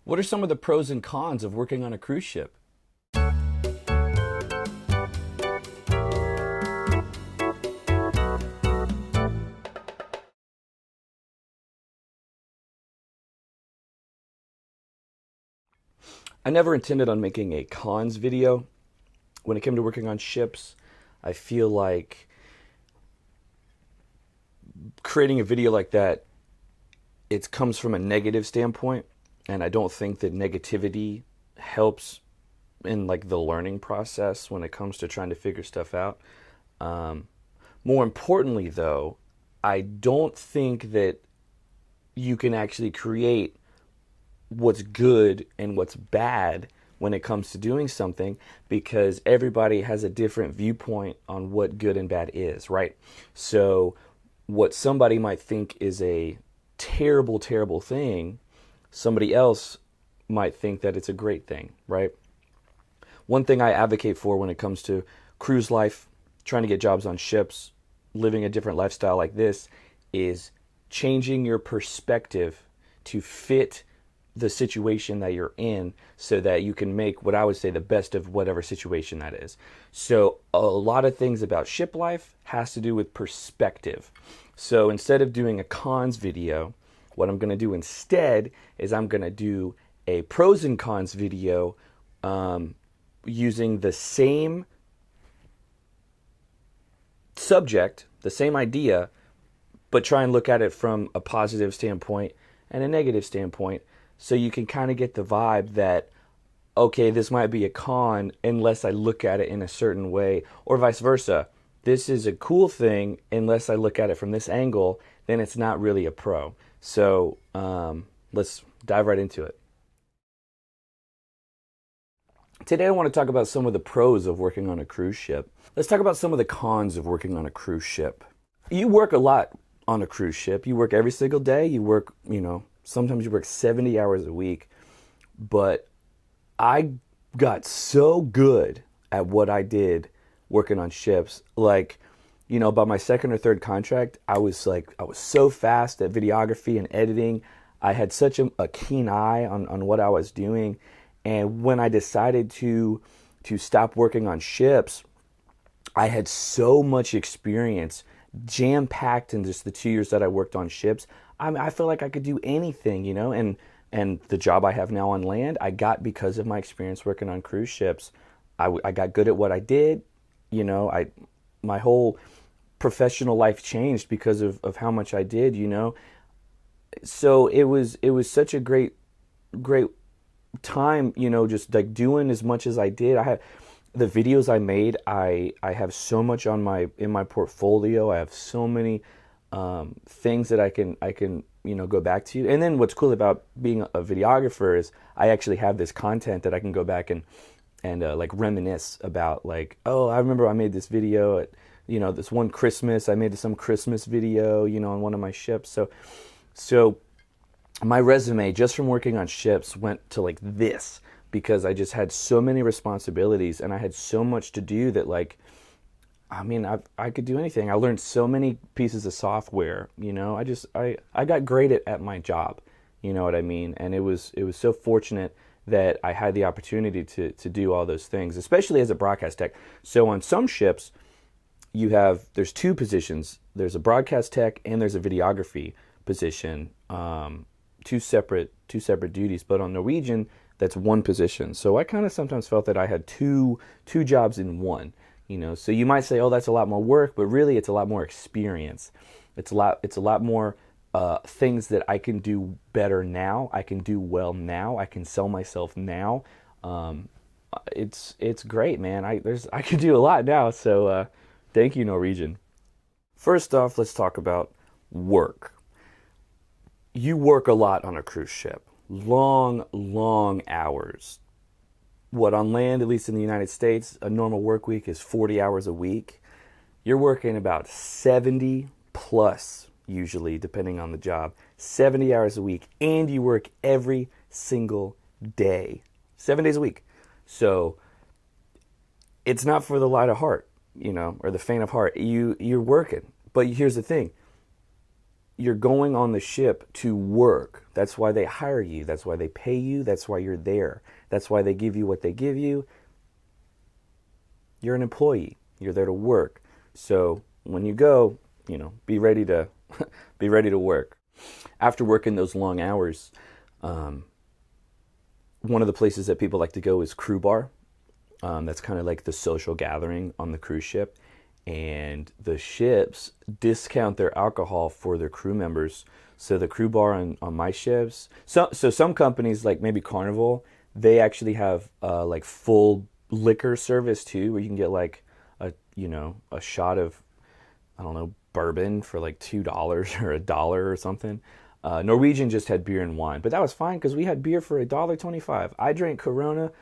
What are some of the pros and cons of working on a cruise ship? I never intended on making a cons video. When it came to working on ships, I feel like creating a video like that, it comes from a negative standpoint, and I don't think that negativity helps in like the learning process when it comes to trying to figure stuff out. Um, More importantly, though, I don't think that you can actually create what's good and what's bad when it comes to doing something, because everybody has a different viewpoint on what good and bad is, right? So what somebody might think is a terrible, terrible thing, somebody else might think that it's a great thing, right? One thing I advocate for when it comes to cruise life, trying to get jobs on ships, living a different lifestyle like this, is changing your perspective to fit the situation that you're in so that you can make what I would say the best of whatever situation that is. So a lot of things about ship life has to do with perspective. So instead of doing a cons video, what I'm going to do instead is I'm going to do a pros and cons video, using the same subject, the same idea, but try and look at it from a positive standpoint and a negative standpoint, so you can kind of get the vibe that, okay, this might be a con unless I look at it in a certain way, or vice versa. This is a cool thing unless I look at it from this angle, then it's not really a pro. So let's dive right into it. Today I want to talk about some of the pros of working on a cruise ship. Let's talk about some of the cons of working on a cruise ship. You work a lot on a cruise ship. You work every single day. You work, sometimes you work 70 hours a week. But I got so good at what I did working on ships. Like, by my second or third contract, I was so fast at videography and editing. I had such a keen eye on what I was doing. And when I decided to stop working on ships, I had so much experience jam-packed in just the 2 years that I worked on ships. I feel like I could do anything, and the job I have now on land, I got because of my experience working on cruise ships. I got good at what I did. My whole professional life changed because of how much I did, So it was such a great time, just like doing as much as I did. I had the videos I made. I have so much in my portfolio. I have so many things that I can go back to. And then what's cool about being a videographer is I actually have this content that I can go back and like reminisce about, like, oh, I remember I made this video at this one Christmas. I made some Christmas video on one of my ships. So my resume just from working on ships went to like this, because I just had so many responsibilities and I had so much to do that, like, I could do anything. I learned so many pieces of software, I got great at my job, you know what I mean? And it was so fortunate that I had the opportunity to do all those things, especially as a broadcast tech. So on some ships, there's two positions. There's a broadcast tech and there's a videography position. Two separate duties, but on Norwegian, that's one position. So I kind of sometimes felt that I had two jobs in one, So you might say, oh, that's a lot more work, but really it's a lot more experience. It's a lot more things that I can do better now. I can do well now. I can sell myself now. It's great, man. I can do a lot now. So thank you, Norwegian. First off, let's talk about work. You work a lot on a cruise ship. Long, long hours. What, on land, at least in the United States, a normal work week is 40 hours a week. You're working about 70 plus, usually, depending on the job. 70 hours a week, and you work every single day. 7 days a week. So it's not for the light of heart, or the faint of heart. You're working. But here's the thing. you're going on the ship to work. That's why they hire you. That's why they pay you. That's why you're there. That's why they give you what they give you. You're an employee. You're there to work. So when you go, be ready to be ready to work. After working those long hours, one of the places that people like to go is crew bar. That's kind of like the social gathering on the cruise ship. And the ships discount their alcohol for their crew members. So the crew bar on my ships, so some companies like maybe Carnival, they actually have like full liquor service too, where you can get like a shot of, I don't know, bourbon for like $2 or $1 or something. Norwegian just had beer and wine, but that was fine because we had beer for $1.25. I drank Corona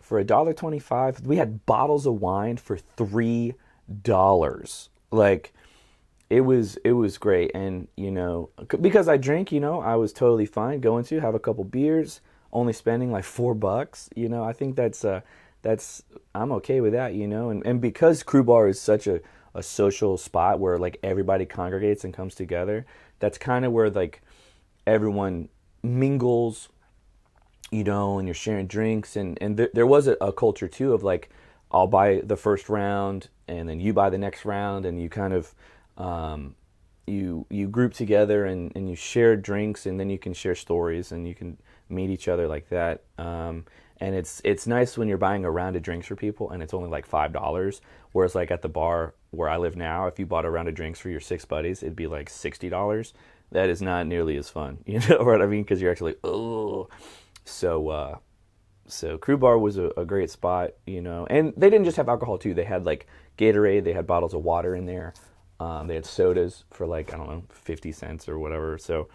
for $1.25. We had bottles of wine for $3. Like, it was great. And because I drink, I was totally fine going to have a couple beers, only spending like $4. I think that's I'm okay with that. And because crew bar is such a social spot where like everybody congregates and comes together, that's kind of where like everyone mingles, and you're sharing drinks, and there was a culture too of like, I'll buy the first round and then you buy the next round, and you kind of you group together and you share drinks, and then you can share stories and you can meet each other like that. And it's nice when you're buying a round of drinks for people and it's only like $5, whereas like at the bar where I live now, if you bought a round of drinks for your 6 buddies, it'd be like $60. That is not nearly as fun, you know what I mean? Because you're actually, oh. So Crew Bar was a great spot, and they didn't just have alcohol too. They had like Gatorade, they had bottles of water in there. They had sodas for like, I don't know, 50 cents or whatever. So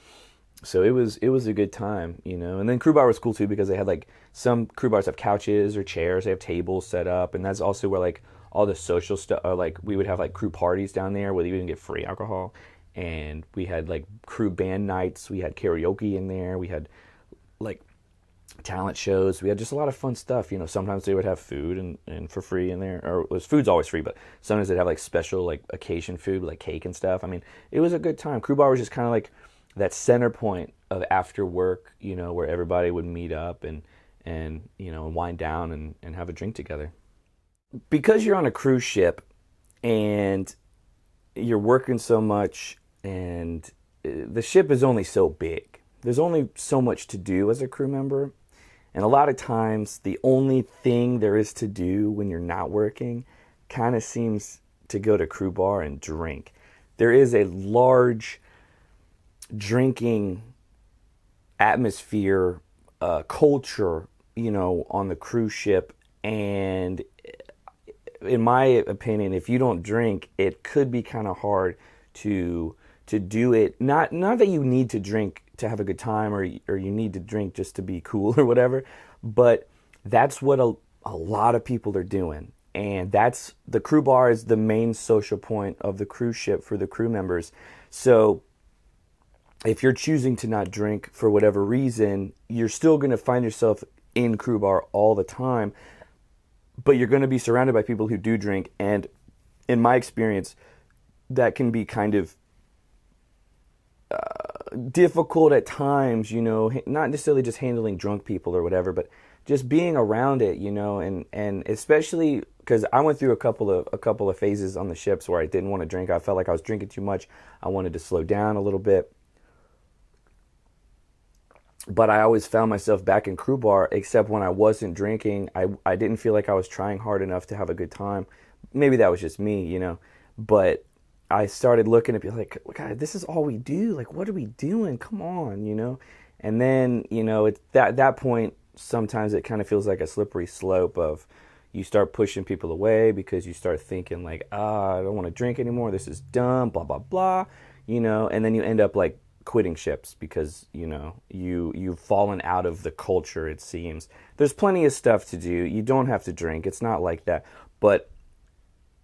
it was a good time, And then Crew Bar was cool too because they had like, some crew bars have couches or chairs, they have tables set up, and that's also where like all the social stuff, like we would have like crew parties down there where you didn't get free alcohol, and we had like crew band nights, we had karaoke in there, we had like talent shows, we had just a lot of fun stuff. Sometimes they would have food and for free in there, or food's always free, but sometimes they'd have like special like occasion food, like cake and stuff. I mean, it was a good time. Crew Bar was just kind of like that center point of after work, where everybody would meet up and wind down and have a drink together. Because you're on a cruise ship and you're working so much, and the ship is only so big. There's only so much to do as a crew member. And a lot of times, the only thing there is to do when you're not working kind of seems to go to Crew Bar and drink. There is a large drinking atmosphere, culture, on the cruise ship. And in my opinion, if you don't drink, it could be kind of hard to do it. Not that you need to drink to have a good time, or you need to drink just to be cool or whatever, but that's what a lot of people are doing. And that's, the crew bar is the main social point of the cruise ship for the crew members. So if you're choosing to not drink for whatever reason, you're still going to find yourself in crew bar all the time, but you're going to be surrounded by people who do drink. And in my experience, that can be kind of difficult at times, not necessarily just handling drunk people or whatever, but just being around it, and especially because I went through a couple of phases on the ships where I didn't want to drink. I felt like I was drinking too much. I wanted to slow down a little bit. But I always found myself back in Crew Bar, except when I wasn't drinking, I didn't feel like I was trying hard enough to have a good time. Maybe that was just me, but I started looking at people like, God, this is all we do. Like, what are we doing? Come on, And then, at that point, sometimes it kind of feels like a slippery slope of, you start pushing people away because you start thinking like, I don't want to drink anymore. This is dumb, blah, blah, blah, and then you end up like quitting ships because, you've fallen out of the culture, it seems. There's plenty of stuff to do. You don't have to drink. It's not like that. But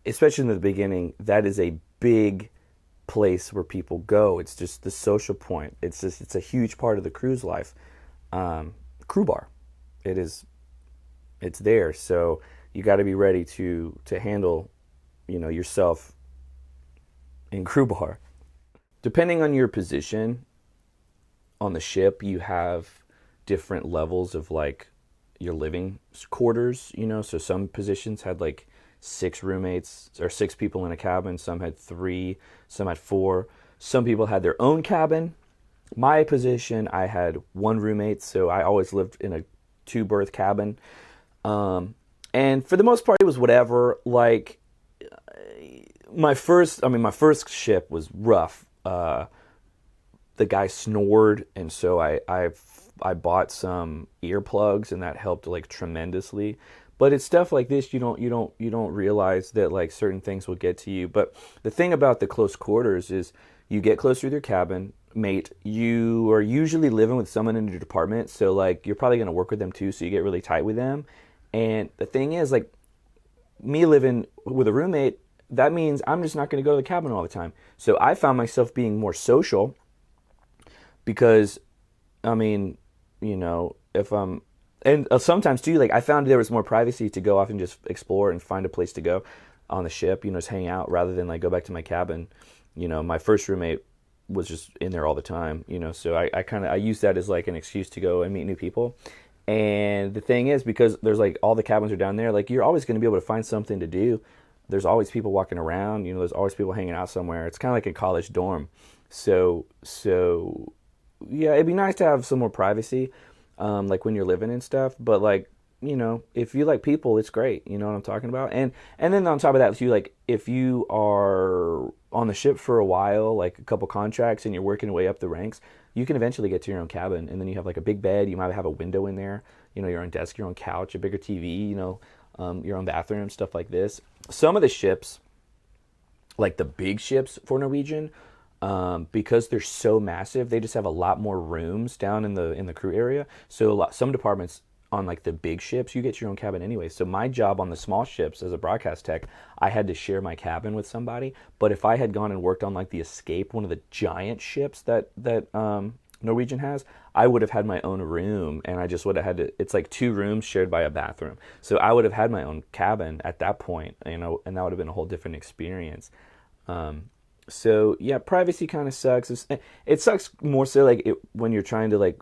especially in the beginning, that is a big place where people go. It's just the social point. It's a huge part of the cruise life. Crew bar. It's there. So you got to be ready to handle, yourself in crew bar. depending on your position on the ship, you have different levels of like your living quarters, you know. So some positions had like 6 roommates or 6 people in a cabin. Some had 3, some had 4. Some people had their own cabin. My position, I had 1 roommate, so I always lived in a 2-berth cabin. And for the most part, it was whatever. Like my first ship was rough. The guy snored, and so I bought some earplugs, and that helped like tremendously. But it's stuff like this you don't realize that like certain things will get to you. But the thing about the close quarters is you get closer to your cabin mate. You are usually living with someone in your department, so like you're probably going to work with them too, so you get really tight with them. And the thing is, like, me living with a roommate, that means I'm just not going to go to the cabin all the time. So I found myself being more social because, I mean, you know, if I'm, and sometimes too, like I found there was more privacy to go off and just explore and find a place to go on the ship, you know, just hang out rather than like go back to my cabin. You know, my first roommate was just in there all the time, you know, so I used that as like an excuse to go and meet new people. And the thing is, because there's like all the cabins are down there, like you're always going to be able to find something to do. There's always people walking around, you know, there's always people hanging out somewhere. It's kind of like a college dorm. So yeah, it'd be nice to have some more privacy, like when you're living and stuff. But like, you know, if you like people, it's great. You know what I'm talking about? And then on top of that, too, like if you are on the ship for a while, like a couple contracts, and you're working your way up the ranks, you can eventually get to your own cabin, and then you have like a big bed. You might have a window in there, you know, your own desk, your own couch, a bigger TV, you know, your own bathroom, stuff like this. Some of the ships, like the big ships for Norwegian, because they're so massive, they just have a lot more rooms down in the crew area. So some departments on like the big ships, you get your own cabin anyway. So my job on the small ships as a broadcast tech, I had to share my cabin with somebody. But if I had gone and worked on like the Escape, one of the giant ships that Norwegian has, I would have had my own room, and I just would have had to. It's like 2 rooms shared by a bathroom. So I would have had my own cabin at that point, you know, and that would have been a whole different experience. So yeah, privacy kind of sucks. It sucks more so like when you're trying to like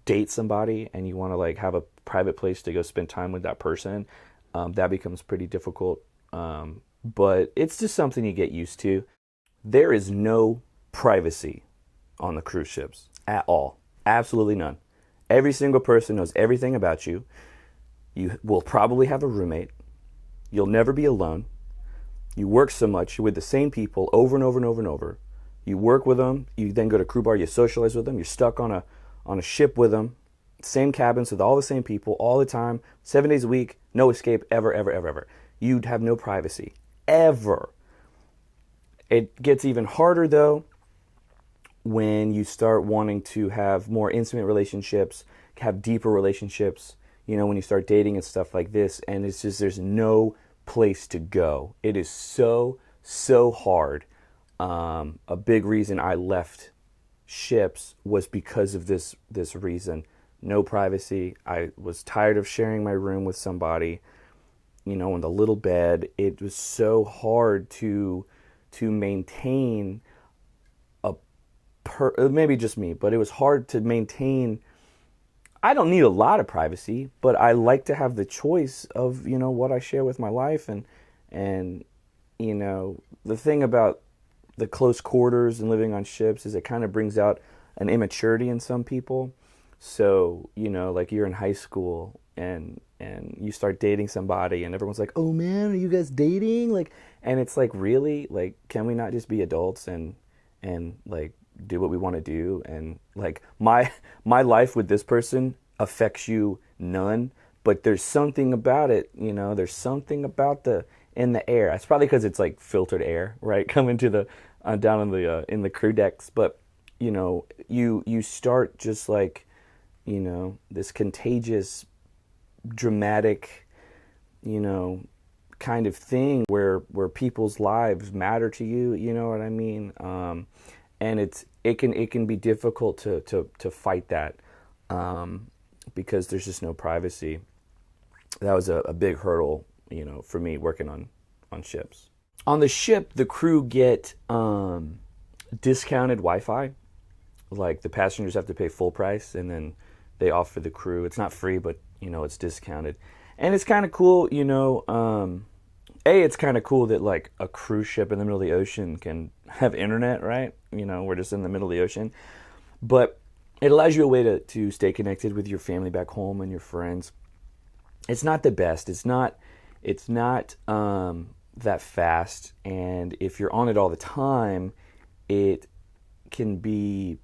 date somebody and you want to like have a private place to go spend time with that person. That becomes pretty difficult. But it's just something you get used to. There is no privacy on the cruise ships at all. Absolutely none. Every single person knows everything about you. You will probably have a roommate. You'll never be alone. You work so much, you're with the same people over and over and over and over. You work with them. You then go to crew bar. You socialize with them. You're stuck on a ship with them. Same cabins with all the same people all the time. 7 days a week. No escape ever, ever, ever, ever. You'd have no privacy. Ever. It gets even harder, though, when you start wanting to have more intimate relationships, have deeper relationships, you know, when you start dating and stuff like this, and it's just, there's no place to go. It is so hard. A big reason I left ships was because of this reason. No privacy. I was tired of sharing my room with somebody, you know, in the little bed. It was so hard to maintain maybe just me, but it was hard to maintain. I don't need a lot of privacy, but I like to have the choice of, you know, what I share with my life. And you know, the thing about the close quarters and living on ships is it kind of brings out an immaturity in some people. So, you know, like you're in high school and you start dating somebody and everyone's like, "Oh man, are you guys dating?" Like, and it's like, really? Like, can we not just be adults and like do what we want to do? And like my life with this person affects you none, but there's something about it, you know, there's something about in the air. It's probably because it's like filtered air, right? Coming to the down in the crew decks. But you know, you start just like, you know, this contagious, dramatic, you know, kind of thing where people's lives matter to you. You know what I mean? And it can be difficult to fight that, because there's just no privacy. That was a big hurdle, you know, for me working on ships. On the ship, the crew get discounted Wi-Fi. Like the passengers have to pay full price, and then they offer the crew. It's not free, but it's discounted, and it's kind of cool. It's kind of cool that like a cruise ship in the middle of the ocean can have internet, right? We're just in the middle of the ocean, but it allows you a way to stay connected with your family back home and your friends. It's not the best. It's not that fast, and if you're on it all the time, it can be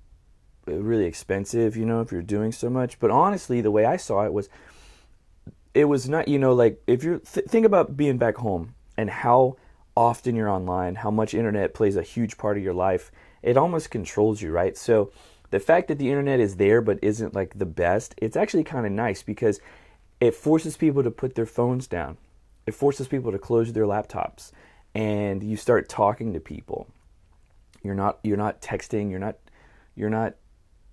really expensive, if you're doing so much. But honestly, the way I saw it was not, like if you think about being back home and how often you're online, how much internet plays a huge part of your life, it almost controls you, right? So the fact that the internet is there but isn't like the best, it's actually kind of nice because it forces people to put their phones down. It forces people to close their laptops, and you start talking to people. You're not texting,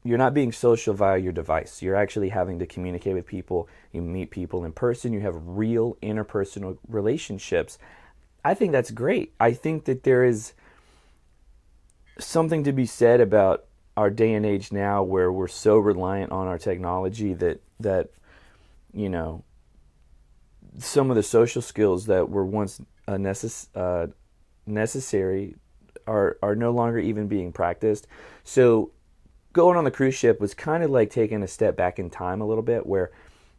you're not being social via your device. You're actually having to communicate with people. You meet people in person. You have real interpersonal relationships. I think that's great. I think that there is something to be said about our day and age now where we're so reliant on our technology that some of the social skills that were once necessary are no longer even being practiced. So going on the cruise ship was kind of like taking a step back in time a little bit, where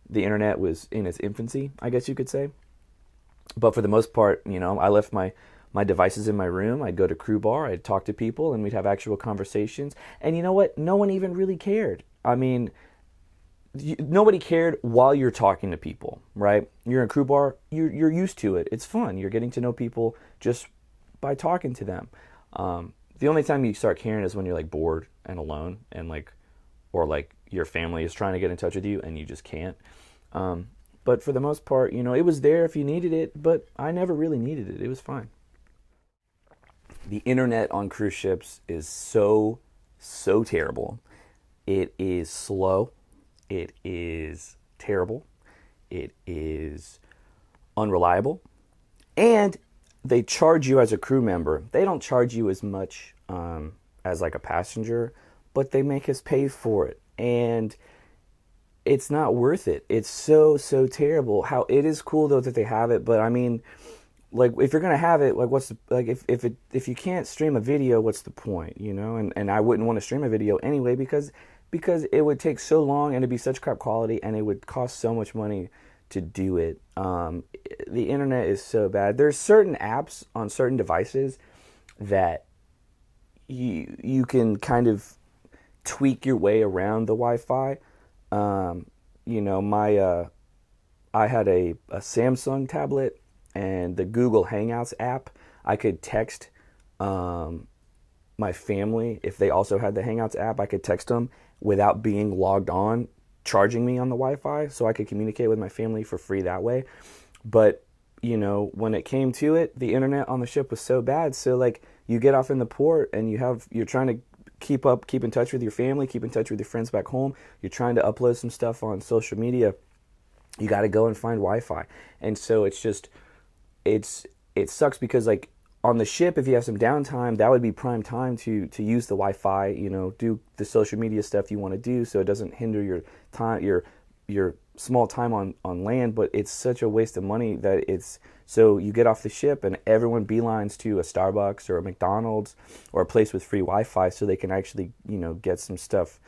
the internet was in its infancy, I guess you could say. But for the most part, I left my devices in my room. I'd go to crew bar, I'd talk to people, and we'd have actual conversations. And you know what? No one even really cared. I mean, nobody cared while you're talking to people, right? You're in crew bar, you're used to it. It's fun. You're getting to know people just by talking to them. The only time you start caring is when you're like bored and alone, and or your family is trying to get in touch with you and you just can't. But for the most part, it was there if you needed it, but I never really needed it. It was fine. The internet on cruise ships is so terrible. It is slow. It is terrible. It is unreliable. And they charge you as a crew member. They don't charge you as much as like a passenger, but they make us pay for it. And it's not worth it. It's so terrible. How it is cool though that they have it, but I mean, like if you're gonna have it, like what's the, like if you can't stream a video, what's the point, And I wouldn't want to stream a video anyway because it would take so long and it'd be such crap quality and it would cost so much money to do it. The internet is so bad. There's certain apps on certain devices that you can kind of tweak your way around the Wi-Fi. I had a Samsung tablet, and the Google Hangouts app, I could text my family. If they also had the Hangouts app, I could text them without being logged on, charging me on the Wi-Fi, so I could communicate with my family for free that way. But when it came to it, the internet on the ship was so bad. So like you get off in the port and you're trying to keep in touch with your family, keep in touch with your friends back home. You're trying to upload some stuff on social media. You got to go and find Wi-Fi. And so it sucks because like on the ship, if you have some downtime, that would be prime time to use the Wi-Fi, do the social media stuff you want to do, so it doesn't hinder your time, your small time on land. But it's such a waste of money that so you get off the ship and everyone beelines to a Starbucks or a McDonald's or a place with free Wi-Fi so they can actually, get some stuff,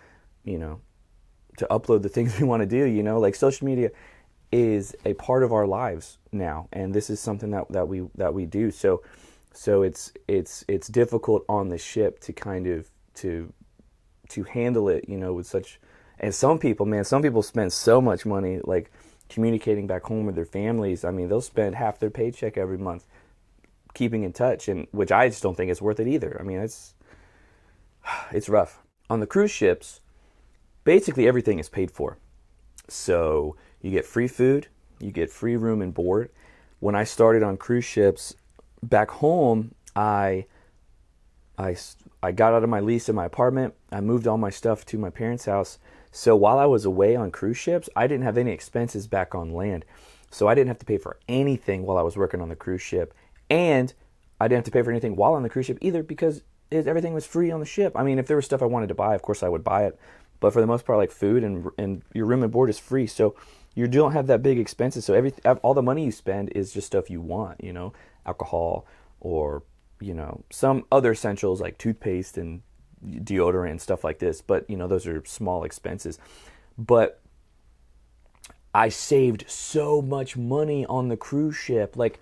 to upload the things we want to do, like social media is a part of our lives now, and this is something that we do. So it's difficult on the ship to kind of to handle it, with such. And some people spend so much money like communicating back home with their families. I mean, they'll spend half their paycheck every month keeping in touch, and which I just don't think is worth it either. I mean, it's rough. On the cruise ships, basically everything is paid for. So you get free food, you get free room and board. When I started on cruise ships back home, I got out of my lease in my apartment. I moved all my stuff to my parents' house. So while I was away on cruise ships, I didn't have any expenses back on land. So I didn't have to pay for anything while I was working on the cruise ship. And I didn't have to pay for anything while on the cruise ship either because everything was free on the ship. I mean, if there was stuff I wanted to buy, of course I would buy it. But for the most part, like food and your room and board is free. So you don't have that big expenses. So all the money you spend is just stuff you want, alcohol or, some other essentials like toothpaste and deodorant and stuff like this. But, those are small expenses. But I saved so much money on the cruise ship. Like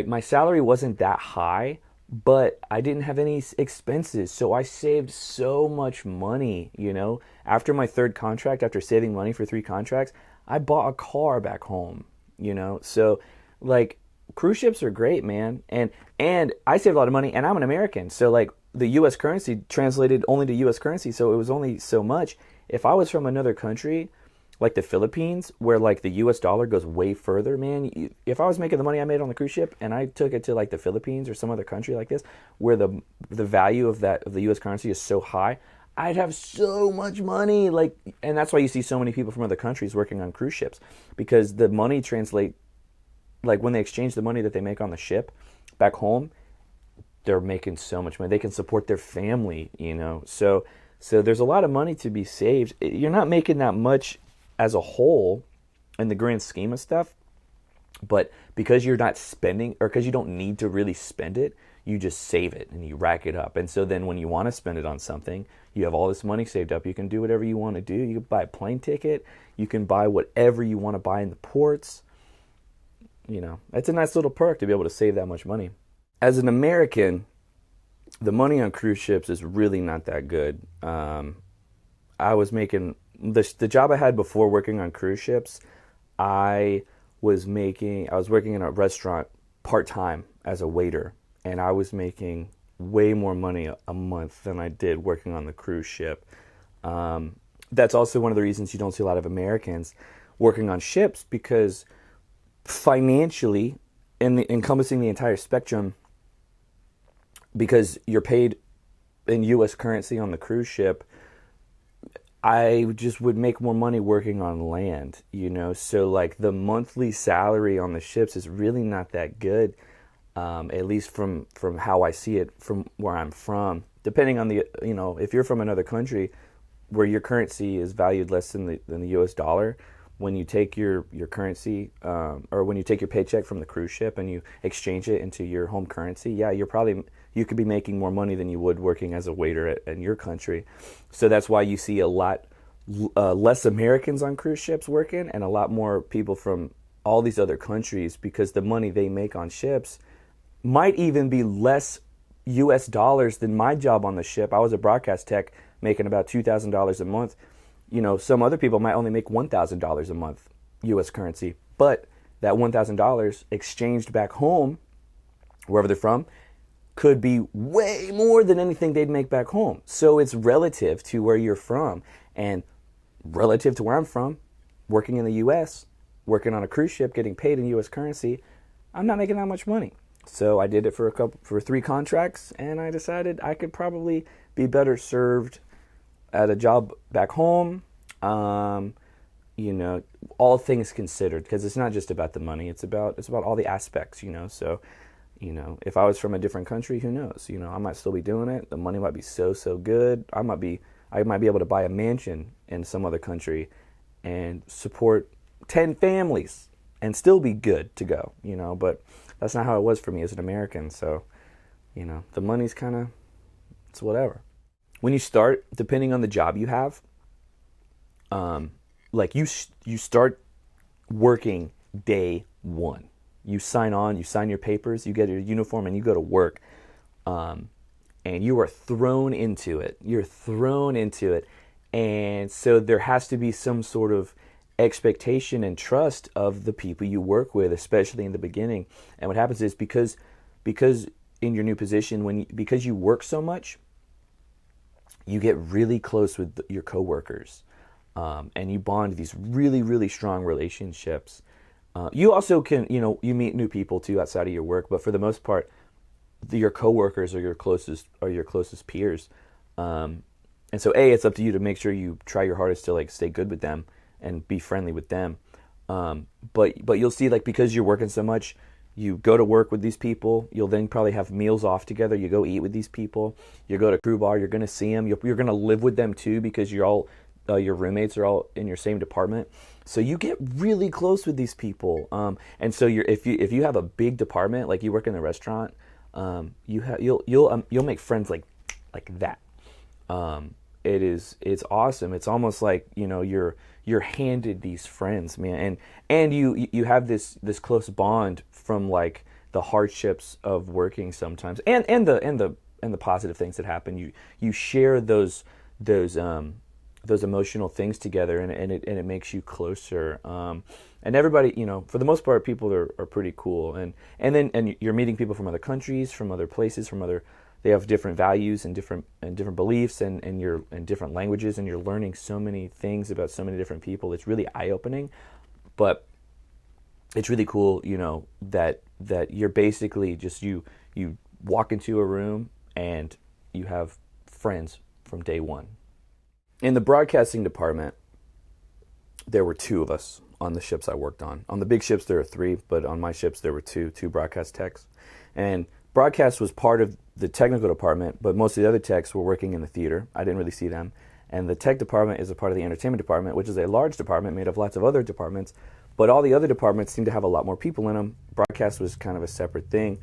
my salary wasn't that high, but I didn't have any expenses. So I saved so much money, After my third contract, after saving money for 3 contracts, I bought a car back home, So like cruise ships are great, man. And I saved a lot of money, and I'm an American. So like the US currency translated only to US currency, so it was only so much. If I was from another country, like the Philippines, where like the US dollar goes way further, man, if I was making the money I made on the cruise ship and I took it to like the Philippines or some other country like this, where the value of the US currency is so high, I'd have so much money. Like, and that's why you see so many people from other countries working on cruise ships, because the money translate, like when they exchange the money that they make on the ship back home, they're making so much money. They can support their family, So there's a lot of money to be saved. You're not making that much as a whole in the grand scheme of stuff, but because you're not spending, or because you don't need to really spend it, you just save it and you rack it up. And so then when you want to spend it on something, you have all this money saved up. You can do whatever you want to do. You can buy a plane ticket. You can buy whatever you want to buy in the ports. It's a nice little perk to be able to save that much money. As an American, the money on cruise ships is really not that good. I was making the job I had before working on cruise ships. I was working in a restaurant part-time as a waiter, and I was making way more money a month than I did working on the cruise ship. That's also one of the reasons you don't see a lot of Americans working on ships, because financially, encompassing the entire spectrum, because you're paid in U.S. currency on the cruise ship, I just would make more money working on land, So like the monthly salary on the ships is really not that good, at least from how I see it from where I'm from. Depending on if you're from another country where your currency is valued less than the U.S. dollar, when you take your currency, or when you take your paycheck from the cruise ship and you exchange it into your home currency, yeah, you could be making more money than you would working as a waiter in your country. So that's why you see a lot less Americans on cruise ships working, and a lot more people from all these other countries, because the money they make on ships might even be less US dollars than my job on the ship. I was a broadcast tech making about $2,000 a month. Some other people might only make $1,000 a month US currency, but that $1,000 exchanged back home, wherever they're from, could be way more than anything they'd make back home. So it's relative to where you're from, and relative to where I'm from, working in the US, working on a cruise ship, getting paid in US currency, I'm not making that much money. So I did it for 3 contracts, and I decided I could probably be better served at a job back home, all things considered, because it's not just about the money, it's about all the aspects, So, if I was from a different country, who knows? I might still be doing it. The money might be so good. I might be able to buy a mansion in some other country and support 10 families and still be good to go, But that's not how it was for me as an American. So, the money's it's whatever. When you start, depending on the job you have, like you start working day one. You sign your papers, you get your uniform, and you go to work. And you are thrown into it. You're thrown into it. And so there has to be some sort of expectation and trust of the people you work with, especially in the beginning. And what happens is because in your new position, because you work so much, you get really close with your coworkers, and you bond these really, really strong relationships. You also can, you meet new people too outside of your work, but for the most part, your coworkers are your closest peers. And so it's up to you to make sure you try your hardest to stay good with them and be friendly with them. But you'll see, because you're working so much, You go to work with these people. You'll then probably have meals off together. You go eat with these people. You go to crew bar. You're going to see them. You're going to live with them too, because you're all your roommates are all in your same department. So you get really close with these people. And so if you have a big department, like you work in the restaurant, you'll make friends like that. It's awesome. It's almost like, you're handed these friends, man, and you have this close bond from like the hardships of working sometimes, and the positive things that happen. You share those emotional things together, and it makes you closer. And everybody, for the most part, people are pretty cool, and then you're meeting people from other countries, from other places, they have different values and different beliefs and different languages, and you're learning so many things about so many different people. It's really eye-opening, but it's really cool, that you're basically just you walk into a room and you have friends from day one. In the broadcasting department, there were 2 of us on the ships I worked on. On the big ships, there were 3, but on my ships, there were two broadcast techs. And broadcast was part of the technical department, but most of the other techs were working in the theater. I didn't really see them. And the tech department is a part of the entertainment department, which is a large department made of lots of other departments, but all the other departments seem to have a lot more people in them. Broadcast was kind of a separate thing.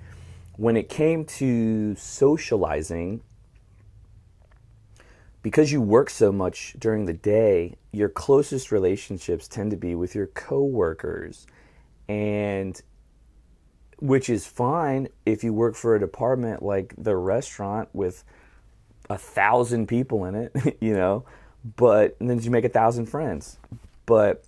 When it came to socializing, because you work so much during the day, your closest relationships tend to be with your coworkers, and which is fine if you work for a department like the restaurant with 1,000 people in it, but and then you make 1,000 friends. But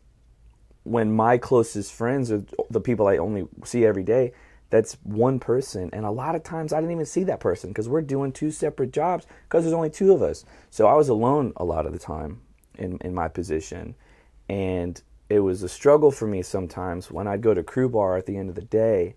when my closest friends are the people I only see every day, that's one person. And a lot of times I didn't even see that person because we're doing 2 separate jobs because there's only 2 of us. So I was alone a lot of the time in my position. And it was a struggle for me sometimes when I'd go to crew bar at the end of the day,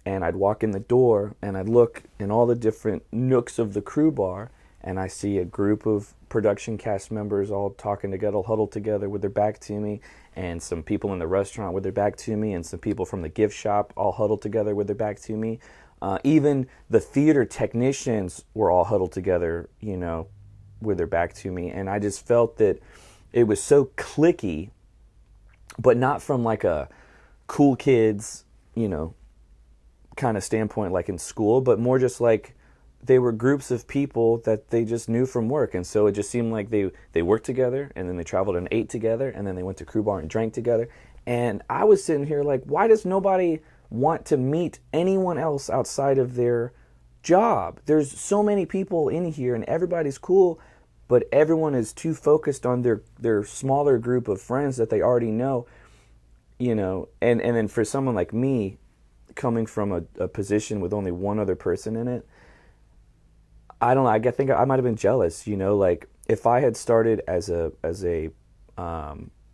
and I'd walk in the door and I'd look in all the different nooks of the crew bar, and I see a group of production cast members all talking together, huddled together with their back to me, and some people in the restaurant with their back to me, and some people from the gift shop all huddled together with their back to me. Even the theater technicians were all huddled together, with their back to me. And I just felt that it was so cliquey, but not from like a cool kids, kind of standpoint like in school, but more just like they were groups of people that they just knew from work. And so it just seemed like they worked together, and then they traveled and ate together, and then they went to crew bar and drank together. And I was sitting here like, why does nobody want to meet anyone else outside of their job? There's so many people in here and everybody's cool, but everyone is too focused on their smaller group of friends that they already know, and then for someone like me, coming from a position with only one other person in it, I don't know, I think I might have been jealous, like if I had started as a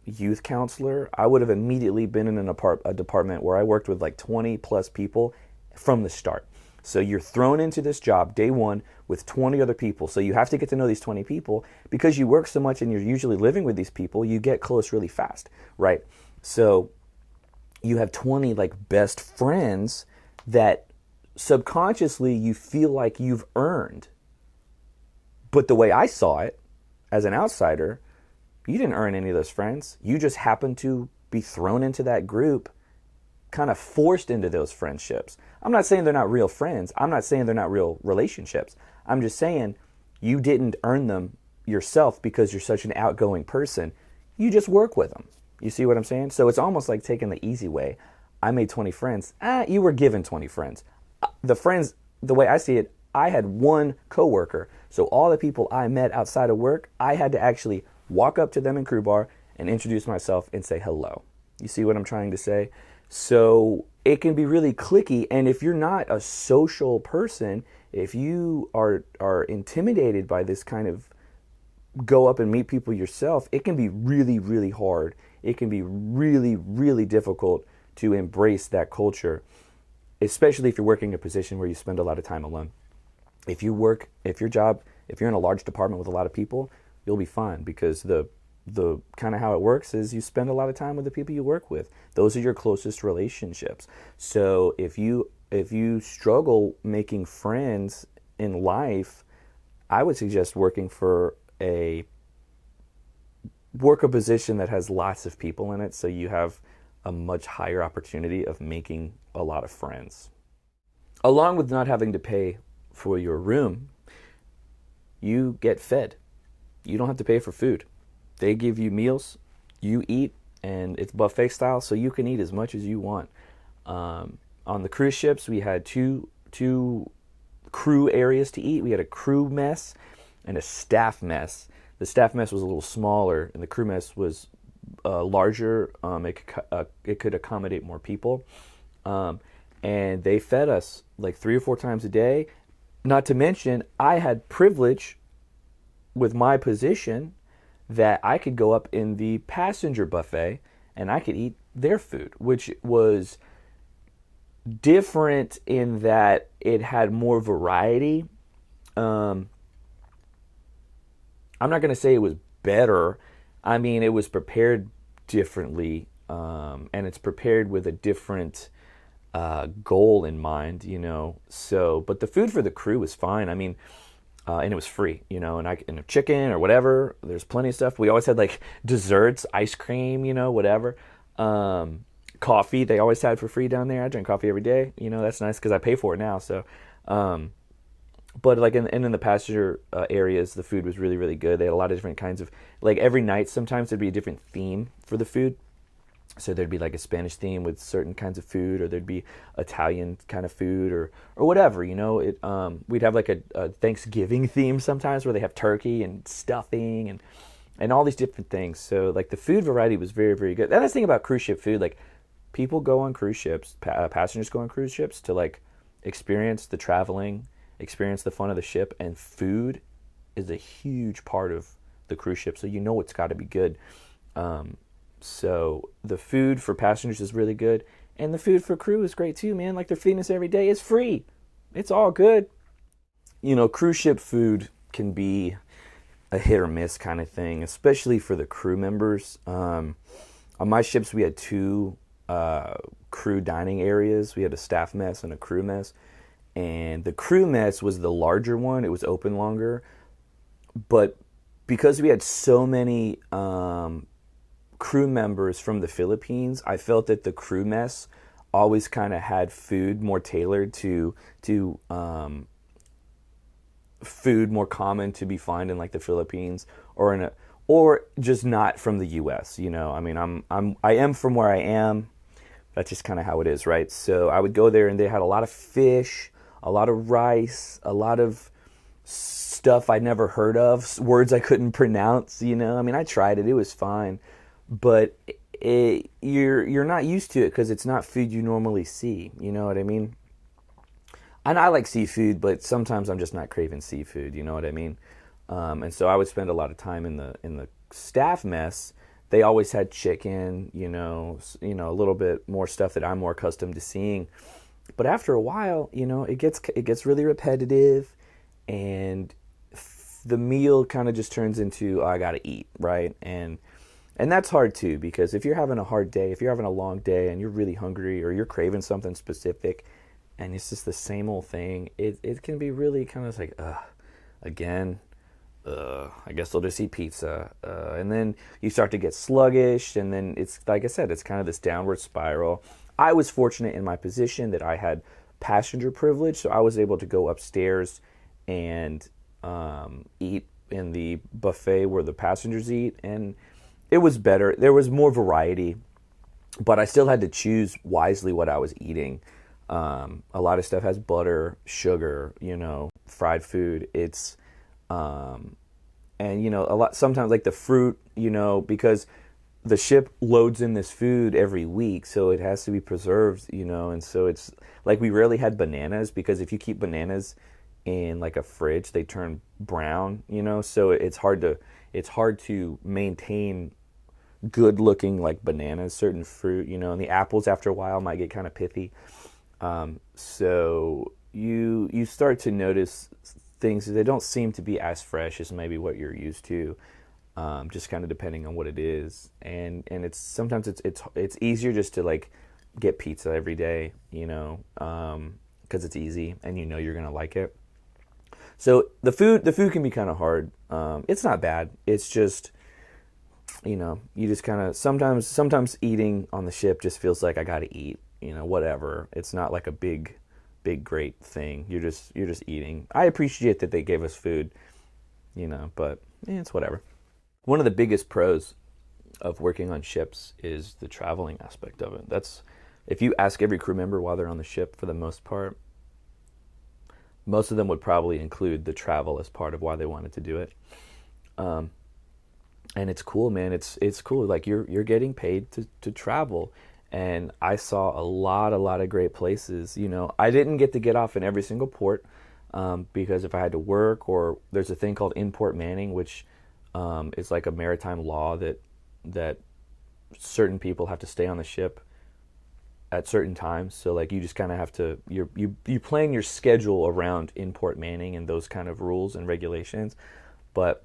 youth counselor, I would have immediately been in a department where I worked with like 20 plus people from the start. So you're thrown into this job day one with 20 other people. So you have to get to know these 20 people. Because you work so much and you're usually living with these people, you get close really fast, right? So you have 20 like best friends that subconsciously you feel like you've earned. But the way I saw it as an outsider, you didn't earn any of those friends. You just happened to be thrown into that group, kind of forced into those friendships. I'm not saying they're not real friends. I'm not saying they're not real relationships. I'm just saying you didn't earn them yourself because you're such an outgoing person. You just work with them. You see what I'm saying? So it's almost like taking the easy way. I made 20 friends. You were given 20 friends. The friends, the way I see it, I had one coworker. So all the people I met outside of work, I had to actually walk up to them in crew bar and introduce myself and say hello. You see what I'm trying to say? So it can be really cliquey. And if you're not a social person, if you are intimidated by this kind of go up and meet people yourself, it can be really, really hard. It can be really, really difficult to embrace that culture, especially if you're working a position where you spend a lot of time alone. If you're in a large department with a lot of people, you'll be fine because the the kind of how it works is you spend a lot of time with the people you work with. Those are your closest relationships. So if you struggle making friends in life, I would suggest work a position that has lots of people in it, so you have a much higher opportunity of making a lot of friends. Along with not having to pay for your room, you get fed. You don't have to pay for food. They give you meals, you eat, and it's buffet style, so you can eat as much as you want. On the cruise ships, we had two crew areas to eat. We had a crew mess and a staff mess. The staff mess was a little smaller, and the crew mess was larger. It could accommodate more people, and they fed us like 3 or 4 times a day. Not to mention, I had privilege with my position that I could go up in the passenger buffet and I could eat their food, which was different in that it had more variety. I'm not going to say it was better. I mean, it was prepared differently, and it's prepared with a different goal in mind, you know. So, but the food for the crew was fine. I mean, and it was free, you know, and chicken or whatever. There's plenty of stuff. We always had like desserts, ice cream, you know, whatever. Coffee they always had for free down there. I drink coffee every day. You know, that's nice because I pay for it now. So, but like in the passenger areas, the food was really, really good. They had a lot of different kinds of, like every night sometimes there'd be a different theme for the food. So there'd be like a Spanish theme with certain kinds of food, or there'd be Italian kind of food, or whatever, you know. We'd have like a Thanksgiving theme sometimes where they have turkey and stuffing and all these different things. So like the food variety was very, very good. That's the thing about cruise ship food. Like people go on cruise ships, passengers go on cruise ships to like experience the traveling, experience the fun of the ship, and food is a huge part of the cruise ship. So you know it's got to be good. So the food for passengers is really good, and the food for crew is great too, man. Like they're feeding us every day. It's free. It's all good. You know, cruise ship food can be a hit or miss kind of thing, especially for the crew members. On my ships, we had 2 crew dining areas. We had a staff mess and a crew mess, and the crew mess was the larger one. It was open longer, but because we had so many crew members from the Philippines, I felt that the crew mess always kind of had food more tailored to food more common to be found in like the Philippines, or just not from the U.S. You know, I mean, I am from where I am. That's just kind of how it is, right? So I would go there, and they had a lot of fish, a lot of rice, a lot of stuff I'd never heard of, words I couldn't pronounce. You know, I mean, I tried it; it was fine. But you're not used to it because it's not food you normally see. You know what I mean? And I like seafood, but sometimes I'm just not craving seafood. You know what I mean? And so I would spend a lot of time in the staff mess. They always had chicken, you know, a little bit more stuff that I'm more accustomed to seeing. But after a while, you know, it gets really repetitive, and the meal kind of just turns into, oh, I gotta eat, right? And that's hard too, because if you're having a hard day, if you're having a long day and you're really hungry, or you're craving something specific and it's just the same old thing, it can be really kind of like, again, I guess I'll just eat pizza. And then you start to get sluggish, and then it's, like I said, it's kind of this downward spiral. I was fortunate in my position that I had passenger privilege, so I was able to go upstairs and eat in the buffet where the passengers eat, and it was better. There was more variety, but I still had to choose wisely what I was eating. A lot of stuff has butter, sugar, you know, fried food. It's, and you know, a lot, sometimes like the fruit, you know, because the ship loads in this food every week, so it has to be preserved, you know, and so it's like we rarely had bananas, because if you keep bananas in like a fridge, they turn brown, you know, so it's hard to maintain good looking like bananas, certain fruit, you know, and the apples after a while might get kind of pithy. So you start to notice things that don't seem to be as fresh as maybe what you're used to. just kind of depending on what it is. And it's sometimes it's easier just to like get pizza every day, because it's easy and you're gonna like it. So the food can be kind of hard. It's not bad. It's just you just kind of sometimes eating on the ship just feels like I gotta eat. Whatever. It's not like a big great thing. You're just eating. I appreciate that they gave us food, but it's whatever. One of the biggest pros of working on ships is the traveling aspect of it. That's if you ask every crew member while they're on the ship, for the most part, most of them would probably include the travel as part of why they wanted to do it. And it's cool, man. It's cool. Like you're getting paid to travel. And I saw a lot of great places. I didn't get off in every single port because if I had to work, or there's a thing called in-port manning, which is like a maritime law that certain people have to stay on the ship at certain times. So like you just kind of have to you plan your schedule around in-port manning and those kind of rules and regulations. But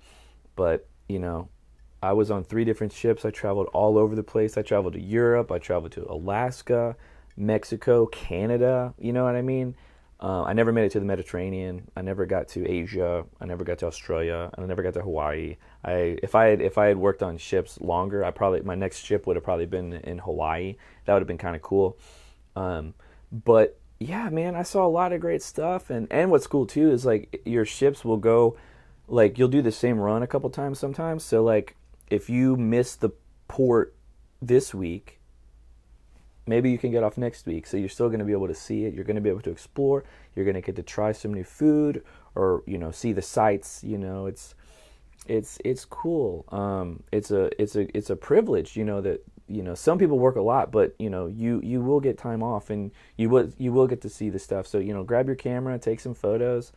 I was on 3 different ships. I traveled all over the place. I traveled to Europe. I traveled to Alaska, Mexico, Canada. You know what I mean? I never made it to the Mediterranean. I never got to Asia. I never got to Australia, and I never got to Hawaii. If I had worked on ships longer, my next ship would have probably been in Hawaii. That would have been kind of cool. But yeah, man, I saw a lot of great stuff, and what's cool too is like your ships will go, like you'll do the same run a couple times sometimes. So like if you miss the port this week, maybe you can get off next week. So you're still going to be able to see it. You're going to be able to explore. You're going to get to try some new food, or see the sights. It's cool. It's a privilege. That some people work a lot, but you will get time off, and you will get to see the stuff. So grab your camera, take some photos.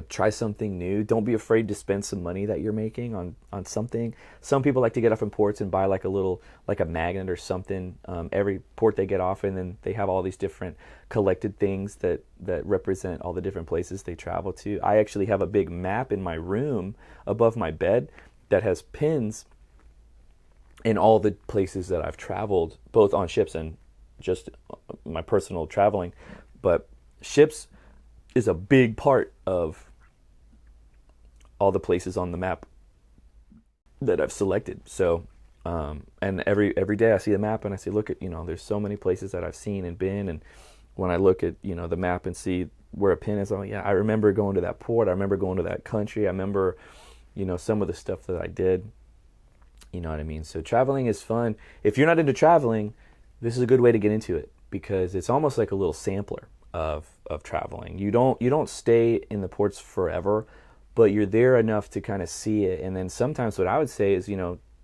Try something new. Don't be afraid to spend some money that you're making on something. Some people like to get off in ports and buy like a magnet or something. Every port they get off, and then they have all these different collected things that represent all the different places they travel to. I actually have a big map in my room above my bed that has pins in all the places that I've traveled, both on ships and just my personal traveling. But ships is a big part of all the places on the map that I've selected. So, and every day I see the map and I say, look at, there's so many places that I've seen and been. And when I look at, the map and see where a pin is, oh yeah, I remember going to that port. I remember going to that country. I remember, some of the stuff that I did. You know what I mean? So traveling is fun. If you're not into traveling, this is a good way to get into it, because it's almost like a little sampler of traveling. You don't stay in the ports forever, but you're there enough to kind of see it. And then sometimes what I would say is,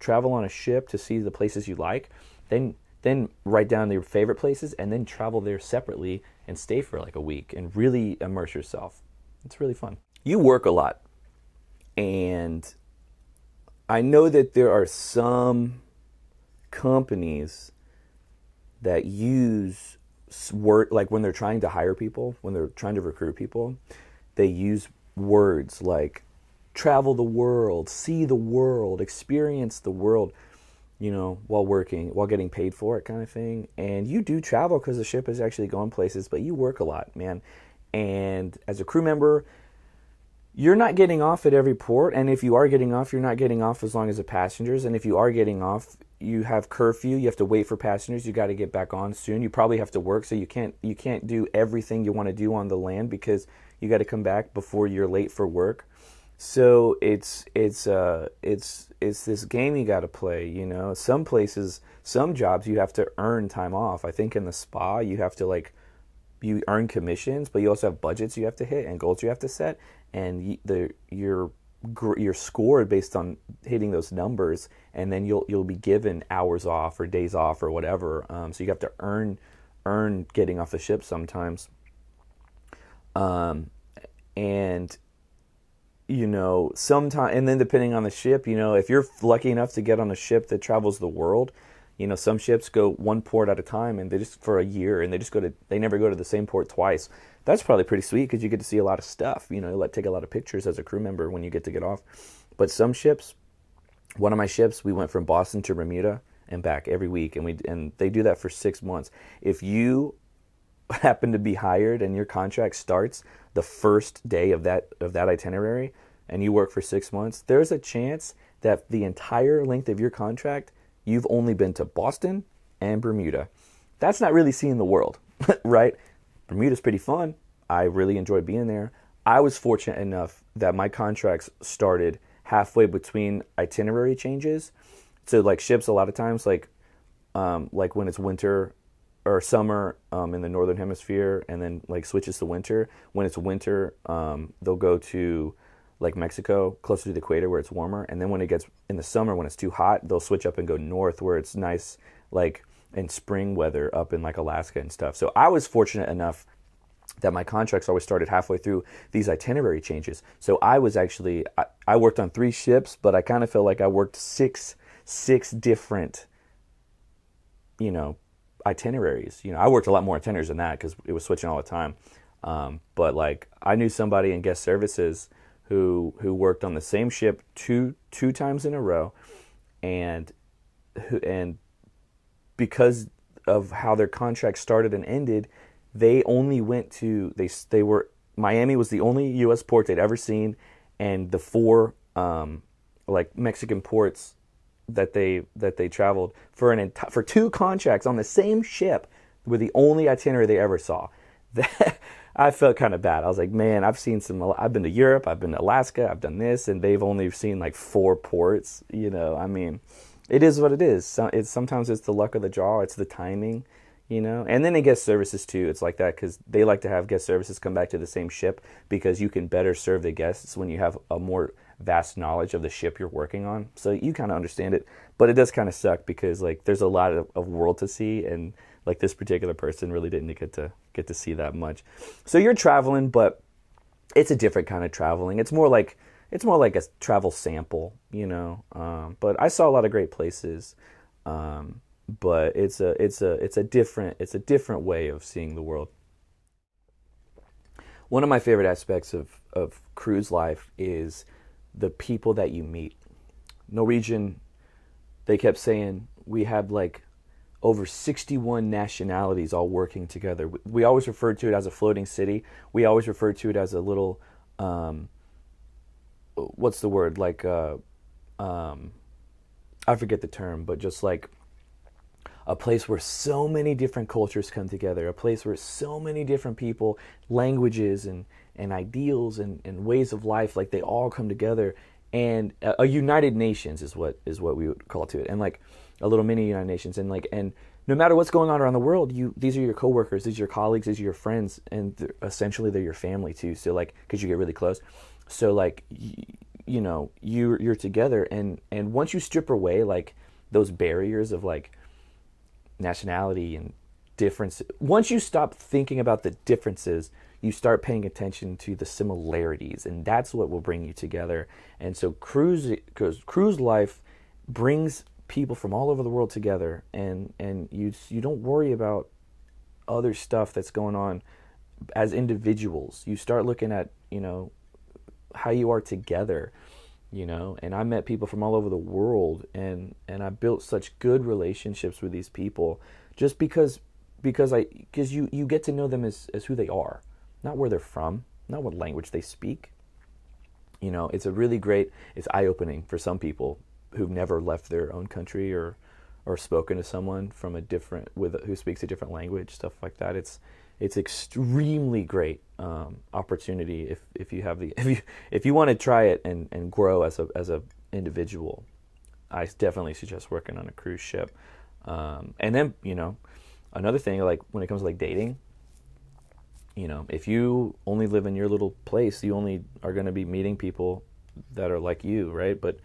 travel on a ship to see the places you like, then write down your favorite places, and then travel there separately and stay for like a week and really immerse yourself. It's really fun. You work a lot, and I know that there are some companies that use word, like when they're trying to hire people, when they're trying to recruit people, they use words like travel the world, see the world, experience the world, while working, while getting paid for it, kind of thing. And you do travel because the ship is actually going places, but you work a lot, man. And as a crew member, you're not getting off at every port, and if you are getting off, you're not getting off as long as the passengers. And if you are getting off, you have curfew. You have to wait for passengers. You got to get back on soon. You probably have to work, so you can't do everything you want to do on the land because you got to come back before you're late for work. So it's this game you got to play. Some places, some jobs, you have to earn time off. I think in the spa, you have to you earn commissions, but you also have budgets you have to hit and goals you have to set, and you're scored based on hitting those numbers, and then you'll be given hours off or days off or whatever. So you have to earn getting off the ship sometimes. And sometimes, and then depending on the ship, if you're lucky enough to get on a ship that travels the world. Some ships go one port at a time, and they just for a year, and they never go to the same port twice. That's probably pretty sweet because you get to see a lot of stuff. Take a lot of pictures as a crew member when you get off. But some ships, one of my ships, we went from Boston to Bermuda and back every week, and they do that for 6 months. If you happen to be hired and your contract starts the first day of that itinerary, and you work for 6 months, there's a chance that the entire length of your contract, you've only been to Boston and Bermuda. That's not really seeing the world, right? Bermuda's pretty fun. I really enjoyed being there. I was fortunate enough that my contracts started halfway between itinerary changes. So like ships, a lot of times, like when it's winter or summer in the northern hemisphere, and then like switches to winter. When it's winter, they'll go to like Mexico, closer to the equator where it's warmer, and then when it gets in the summer, when it's too hot, they'll switch up and go north where it's nice, like in spring weather up in like Alaska and stuff. So I was fortunate enough that my contracts always started halfway through these itinerary changes. So I was actually, I worked on 3 ships, but I kind of felt like I worked six different, itineraries. I worked a lot more itineraries than that because it was switching all the time. But like I knew somebody in guest services who worked on the same ship two times in a row, and because of how their contract started and ended, they only went to they were Miami was the only U.S. port they'd ever seen, and the 4 like Mexican ports that they traveled for 2 contracts on the same ship were the only itinerary they ever saw. That I felt kind of bad. I was like, man, I've been to Europe, I've been to Alaska, I've done this, and they've only seen like 4 ports. I mean, it is what it is. Sometimes it's the luck of the draw, it's the timing. And then in guest services too, it's like that because they like to have guest services come back to the same ship because you can better serve the guests when you have a more vast knowledge of the ship you're working on. So you kind of understand it, but it does kind of suck because like there's a lot of world to see, and like this particular person really didn't get to see that much. So you're traveling, but it's a different kind of traveling. It's more like a travel sample, But I saw a lot of great places. But it's a different way of seeing the world. One of my favorite aspects of cruise life is the people that you meet. Norwegian, they kept saying we have like over 61 nationalities all working together. We always referred to it as a floating city. We always referred to it as a little, what's the word? Like, I forget the term, but just like a place where so many different cultures come together, a place where so many different people, languages and ideals and ways of life, like they all come together, and a United Nations is what we would call to it, and like a little mini United Nations, and no matter what's going on around the world, these are your coworkers, these are your colleagues, these are your friends, and essentially they're your family too. So like, because you get really close, so like you're together, and once you strip away like those barriers of like nationality and difference, once you stop thinking about the differences, you start paying attention to the similarities, and that's what will bring you together. And so cruise life brings people from all over the world together, and you don't worry about other stuff that's going on as individuals. You start looking at how you are together, and I met people from all over the world, and I built such good relationships with these people just because you get to know them as who they are, not where they're from, not what language they speak. It's it's eye-opening for some people who've never left their own country or spoken to someone from who speaks a different language, stuff like that. It's extremely great opportunity if you have if you want to try it and grow as a individual. I definitely suggest working on a cruise ship. And then another thing, like when it comes to like dating, if you only live in your little place, you only are going to be meeting people that are like you, right? But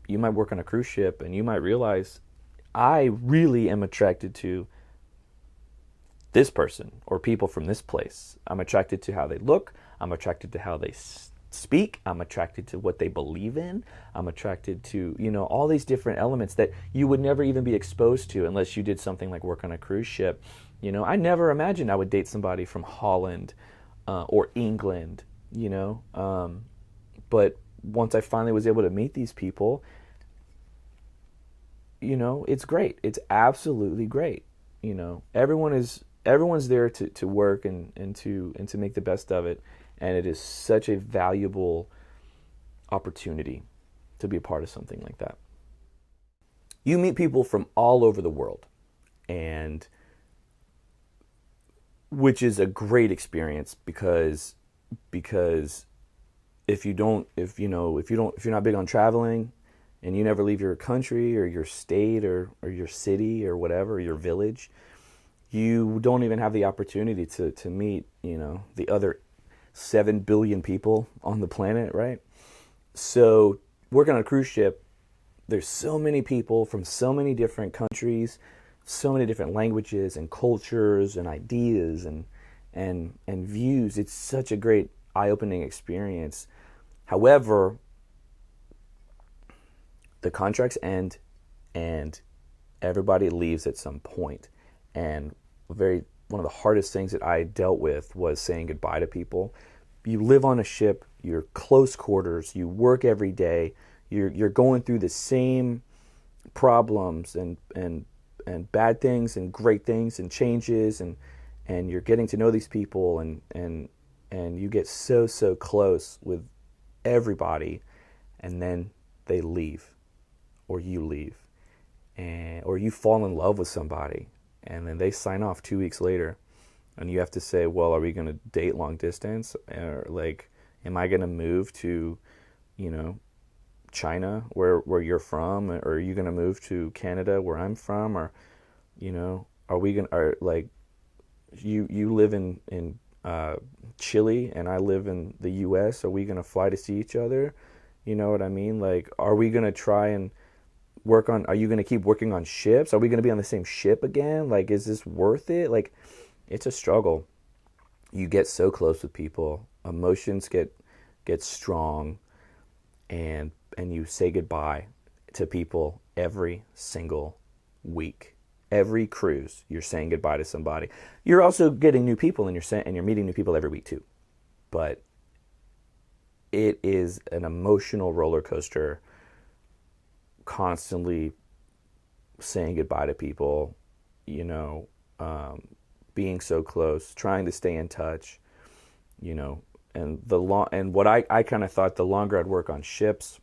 you might work on a cruise ship and you might realize, I really am attracted to this person or people from this place. I'm attracted to how they look. I'm attracted to how they speak. I'm attracted to what they believe in. I'm attracted to, all these different elements that you would never even be exposed to unless you did something like work on a cruise ship. I never imagined I would date somebody from Holland or England, but once I finally was able to meet these people, it's great. It's absolutely great. Everyone's there to work and to make the best of it. And it is such a valuable opportunity to be a part of something like that. You meet people from all over the world, and which is a great experience because if you're not big on traveling and you never leave your country or your state or your city or whatever, or your village, you don't even have the opportunity to meet, the other 7 billion people on the planet, right? So working on a cruise ship, there's so many people from so many different countries, so many different languages and cultures and ideas and views. It's such a great eye-opening experience. However, the contracts end and everybody leaves at some point. And one of the hardest things that I dealt with was saying goodbye to people. You live on a ship, you're close quarters, you work every day, you're going through the same problems and bad things and great things and changes, and you're getting to know these people, and you get so close with everybody, and then they leave, or you leave, or you fall in love with somebody, and then they sign off 2 weeks later, and you have to say, well, are we going to date long distance, or like, am I going to move to, China where you're from, or are you going to move to Canada where I'm from, or are we going to, like, you live in Chile and I live in the US, are we going to fly to see each other? You know what I mean? Like, are we going to try and are you going to keep working on ships? Are we going to be on the same ship again? Like, is this worth it? Like, it's a struggle. You get so close with people, emotions get strong, and you say goodbye to people every single week. Every cruise, you're saying goodbye to somebody. You're also getting new people, and you're meeting new people every week too. But it is an emotional roller coaster, constantly saying goodbye to people, being so close, trying to stay in touch, and what I kind of thought, the longer I'd work on ships,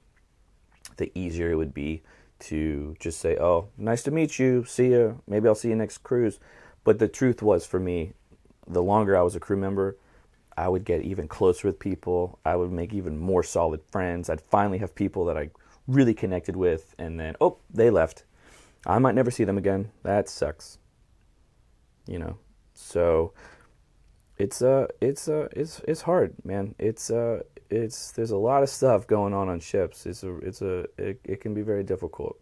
the easier it would be to just say, oh, nice to meet you, see you, maybe I'll see you next cruise. But the truth was, for me, the longer I was a crew member, I would get even closer with people. I would make even more solid friends. I'd finally have people that I really connected with, and then, oh, they left. I might never see them again. That sucks. So it's hard, man. There's a lot of stuff going on ships. It can be very difficult.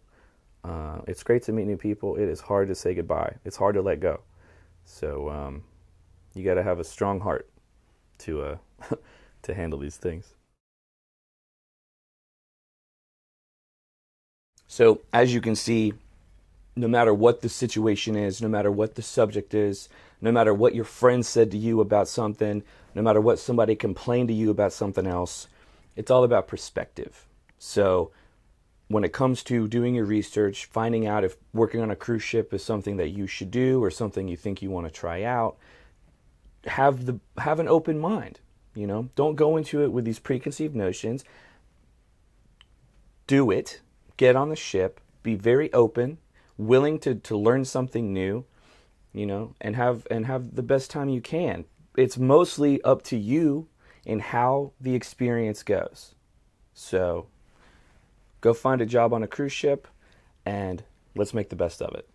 It's great to meet new people. It is hard to say goodbye. It's hard to let go. So you got to have a strong heart to to handle these things. So as you can see, no matter what the situation is, no matter what the subject is, no matter what your friend said to you about something, no matter what somebody complained to you about something else, it's all about perspective. So when it comes to doing your research, finding out if working on a cruise ship is something that you should do or something you think you want to try out, have an open mind. Don't go into it with these preconceived notions. Do it. Get on the ship. Be very open, willing to learn something new, and have the best time you can. It's mostly up to you in how the experience goes. So go find a job on a cruise ship and let's make the best of it.